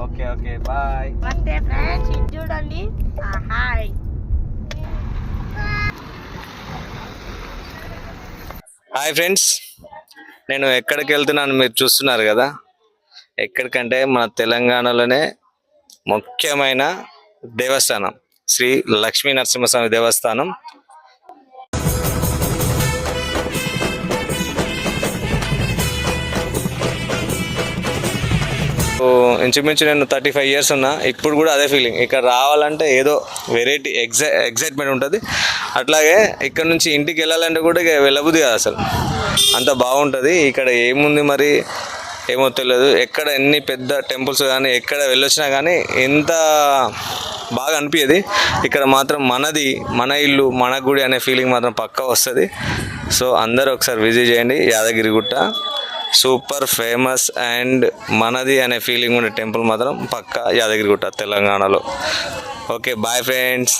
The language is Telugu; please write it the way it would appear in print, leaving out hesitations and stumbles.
Okay okay bye. అంతే ఫ్రెండ్స్, ఇది చూడండి. హాయ్. హాయ్ ఫ్రెండ్స్, నేను ఎక్కడికి వెళ్తున్నాను మీరు చూస్తున్నారు కదా. ఎక్కడికంటే మన తెలంగాణలోనే ముఖ్యమైన దేవస్థానం శ్రీ లక్ష్మీ నరసింహస్వామి దేవస్థానం. ఇంచుమించు నేను 35 years ఉన్నా, ఇప్పుడు కూడా అదే ఫీలింగ్. ఇక్కడ రావాలంటే ఏదో వెరైటీ ఎగ్జైట్మెంట్ ఉంటుంది. అట్లాగే ఇక్కడ నుంచి ఇంటికి వెళ్ళాలంటే కూడా ఇక వెళ్ళబుద్ది కాదు అసలు, అంత బాగుంటుంది. ఇక్కడ ఏముంది మరి ఏమో తెలియదు. ఎక్కడ ఎన్ని పెద్ద టెంపుల్స్ కానీ ఎక్కడ వెళ్ళొచ్చినా కానీ ఎంత బాగా అనిపించేది. ఇక్కడ మాత్రం మనది, మన ఇల్లు, మన గుడి అనే ఫీలింగ్ మాత్రం పక్కా వస్తుంది. సో అందరూ ఒకసారి విజిట్ చేయండి. యాదగిరిగుట్ట సూపర్ ఫేమస్ అండ్ మనది అనే ఫీలింగ్ ఉండే టెంపుల్ మాత్రం పక్కా యాదగిరిగుట్ట తెలంగాణలో. Okay bye friends.